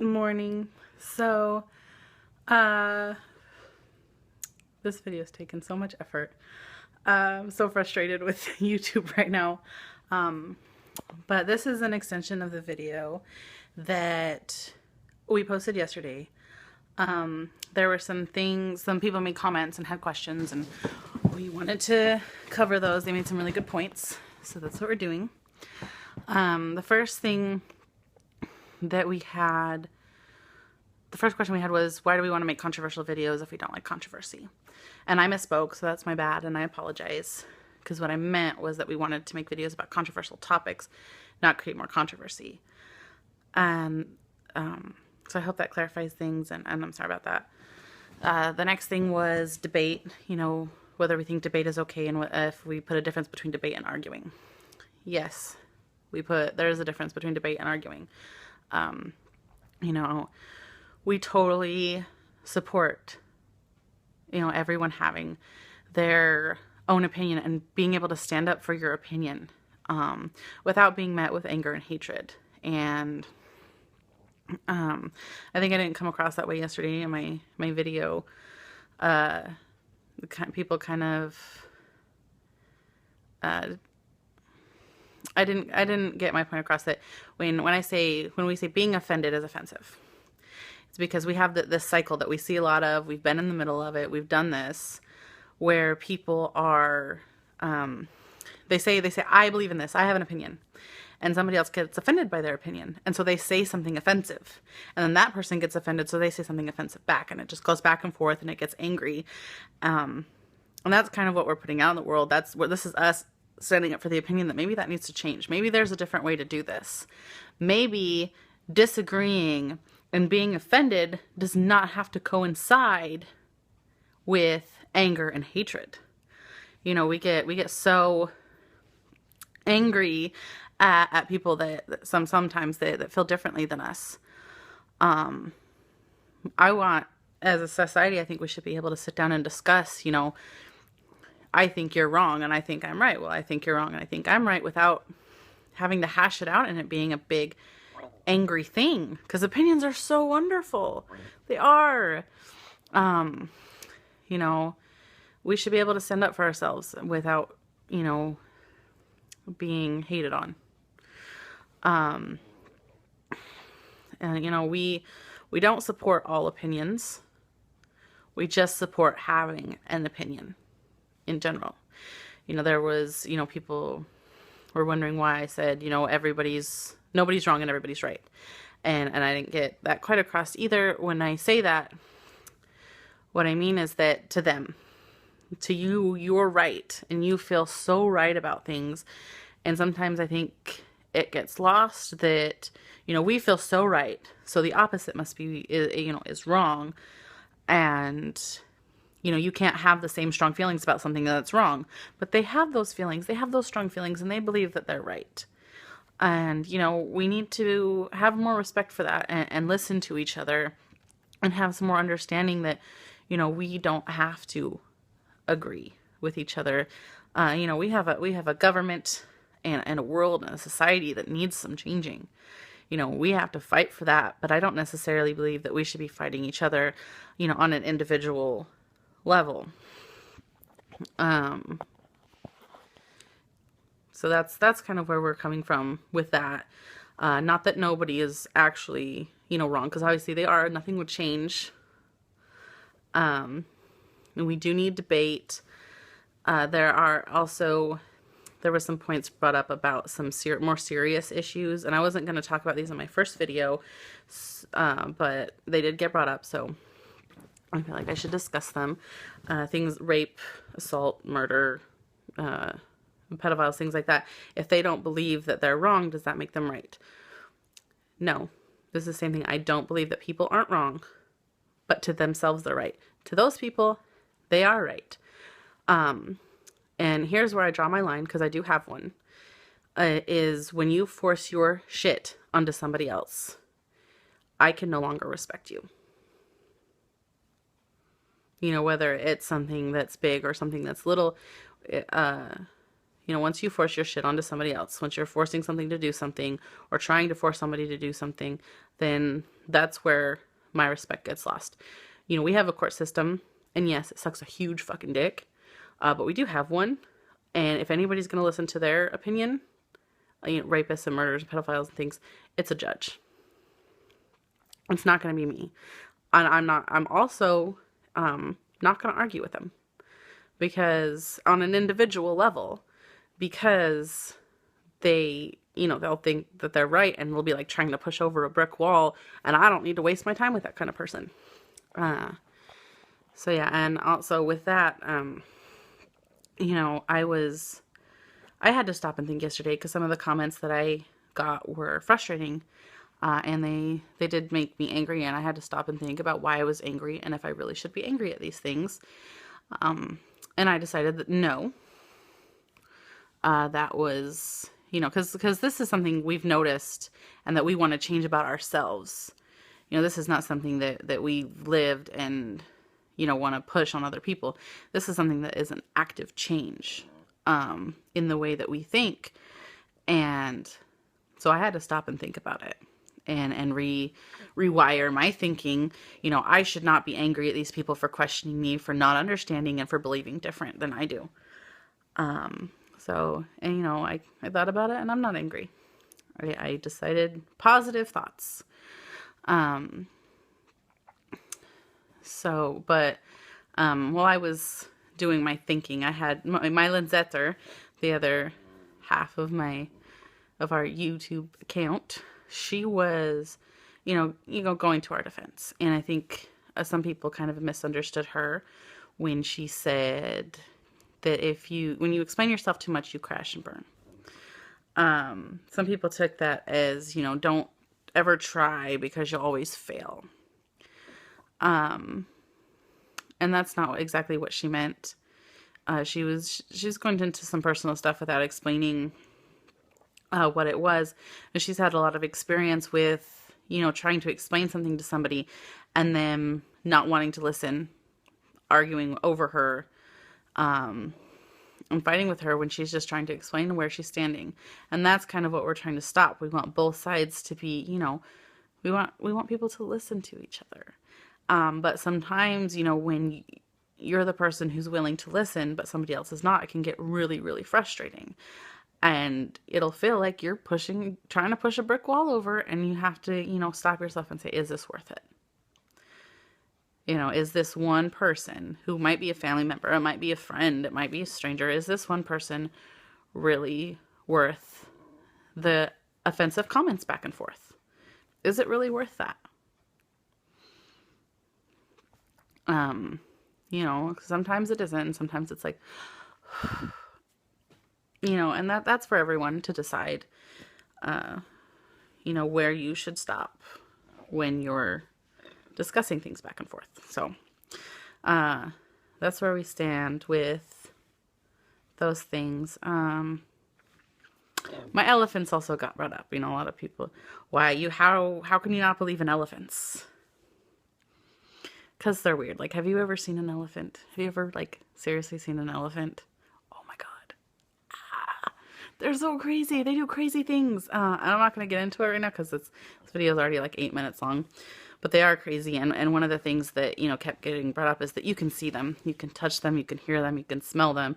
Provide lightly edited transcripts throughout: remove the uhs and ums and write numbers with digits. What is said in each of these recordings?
Morning. So, uh, this video is taking so much effort. I'm so frustrated with YouTube right now. Um, but this is an extension of the video that we posted yesterday. There were some things, some people made comments and had questions, and we wanted to cover those. They made some really good points, so that's what we're doing. The first thing that we had, the first question we had was, why do we want to make controversial videos if we don't like controversy? And I misspoke, so that's my bad, and I apologize. Because what I meant was that we wanted to make videos about controversial topics, not create more controversy. And so I hope that clarifies things, and I'm sorry about that. The next thing was debate, whether we think debate is okay and if we put a difference between debate and arguing. Yes, there's a difference between debate and arguing. We totally support, everyone having their own opinion and being able to stand up for your opinion without being met with anger and hatred. And I think I didn't come across that way yesterday in my video. People kind of I didn't get my point across that when we say being offended is offensive. It's because we have this cycle that we see a lot of. We've been in the middle of it. We've done this where people are, they say, I believe in this. I have an opinion. And somebody else gets offended by their opinion. And so they say something offensive. And then that person gets offended, so they say something offensive back. And it just goes back and forth and it gets angry. And that's kind of what we're putting out in the world. This is us standing up for the opinion that maybe that needs to change. Maybe there's a different way to do this. Maybe disagreeing and being offended does not have to coincide with anger and hatred. We get so angry at people that sometimes that feel differently than us. As a society, I think we should be able to sit down and discuss, I think you're wrong and I think I'm right. Well, I think you're wrong and I think I'm right, without having to hash it out and it being a big angry thing. Because opinions are so wonderful. They are. We should be able to stand up for ourselves without, being hated on. And, we don't support all opinions. We just support having an opinion in general. There was, people were wondering why I said, nobody's wrong and everybody's right. And I didn't get that quite across either. When I say that, what I mean is that to them, to you, you're right. And you feel so right about things. And sometimes I think it gets lost that, we feel so right. So the opposite must be, is wrong. And, you can't have the same strong feelings about something that's wrong. But they have those feelings. They have those strong feelings and they believe that they're right. And, we need to have more respect for that and listen to each other and have some more understanding that, we don't have to agree with each other. We have a government and a world and a society that needs some changing. We have to fight for that, but I don't necessarily believe that we should be fighting each other, on an individual level. So that's kind of where we're coming from with that. Not that nobody is actually, wrong, because obviously they are. Nothing would change. And we do need debate. There were some points brought up about some more serious issues, and I wasn't going to talk about these in my first video, but they did get brought up, so I feel like I should discuss them. Things, rape, assault, murder, pedophiles, things like that. If they don't believe that they're wrong, does that make them right? No. This is the same thing. I don't believe that people aren't wrong, but to themselves they're right. To those people, they are right. And here's where I draw my line, because I do have one, is when you force your shit onto somebody else, I can no longer respect you. Whether it's something that's big or something that's little, once you force your shit onto somebody else, once you're forcing something to do something or trying to force somebody to do something, then that's where my respect gets lost. We have a court system, and yes, it sucks a huge fucking dick, but we do have one. And if anybody's going to listen to their opinion, rapists and murderers and pedophiles and things, it's a judge. It's not going to be me. And I'm also not going to argue with them, because on an individual level, because they, they'll think that they're right, and they'll be like trying to push over a brick wall, and I don't need to waste my time with that kind of person. So yeah, and also with that, I had to stop and think yesterday, because some of the comments that I got were frustrating, and they did make me angry, and I had to stop and think about why I was angry and if I really should be angry at these things. And I decided that no, that was, because this is something we've noticed and that we want to change about ourselves. This is not something that we lived and, want to push on other people. This is something that is an active change in the way that we think. And so I had to stop and think about it and rewire my thinking. I should not be angry at these people for questioning me, for not understanding, and for believing different than I do. So, and I thought about it, and I'm not angry. I decided positive thoughts. But while I was doing my thinking, I had my Linzetter, the other half of our YouTube account. She was, going to our defense. And I think some people kind of misunderstood her when she said that when you explain yourself too much, you crash and burn. Some people took that as, don't ever try because you'll always fail. And that's not exactly what she meant. She's going into some personal stuff without explaining what it was. And she's had a lot of experience with, trying to explain something to somebody and them not wanting to listen, arguing over her, and fighting with her when she's just trying to explain where she's standing. And that's kind of what we're trying to stop. We want both sides to be, we want people to listen to each other. But sometimes, when you're the person who's willing to listen, but somebody else is not, it can get really, really frustrating. And it'll feel like you're trying to push a brick wall over, and you have to, stop yourself and say, is this worth it? Is this one person who might be a family member, it might be a friend, it might be a stranger, is this one person really worth the offensive comments back and forth? Is it really worth that? Sometimes it isn't, and sometimes it's like, and that's for everyone to decide, where you should stop when you're discussing things back and forth. So, that's where we stand with those things. My elephants also got brought up. A lot of people, how can you not believe in elephants? Because they're weird. Like, have you ever seen an elephant? Have you ever, seriously seen an elephant? Oh my God. They're so crazy. They do crazy things. I'm not going to get into it right now because this video is already 8 minutes long. But they are crazy. And one of the things that, kept getting brought up is that you can see them. You can touch them. You can hear them. You can smell them.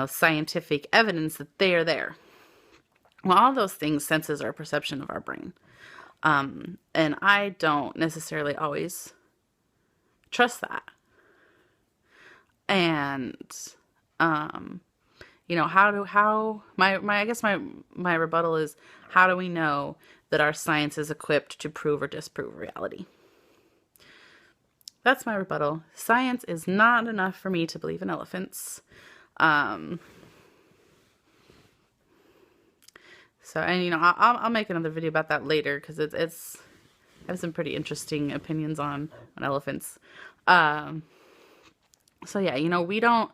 Scientific evidence that they are there. Well, all those things, senses, are a perception of our brain. And I don't necessarily always trust that. And my rebuttal is, how do we know that our science is equipped to prove or disprove reality? That's my rebuttal. Science is not enough for me to believe in elephants. So, and I'll make another video about that later, because it's I have some pretty interesting opinions on elephants. So yeah, we don't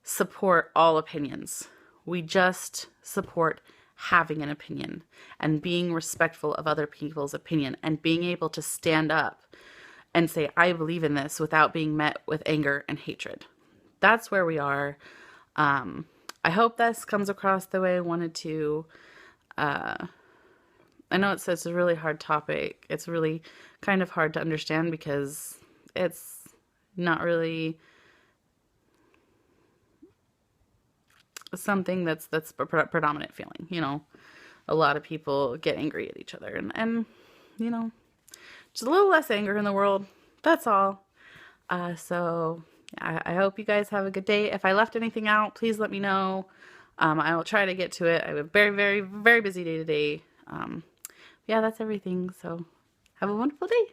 support all opinions. We just support having an opinion and being respectful of other people's opinion and being able to stand up and say, I believe in this, without being met with anger and hatred. That's where we are. I hope this comes across the way I wanted to. I know it's a really hard topic. It's really kind of hard to understand because it's not really something that's a predominant feeling. A lot of people get angry at each other, and just a little less anger in the world. That's all. So I hope you guys have a good day. If I left anything out, please let me know. I will try to get to it. I have a very, very, very busy day today. Yeah, that's everything. So have a wonderful day.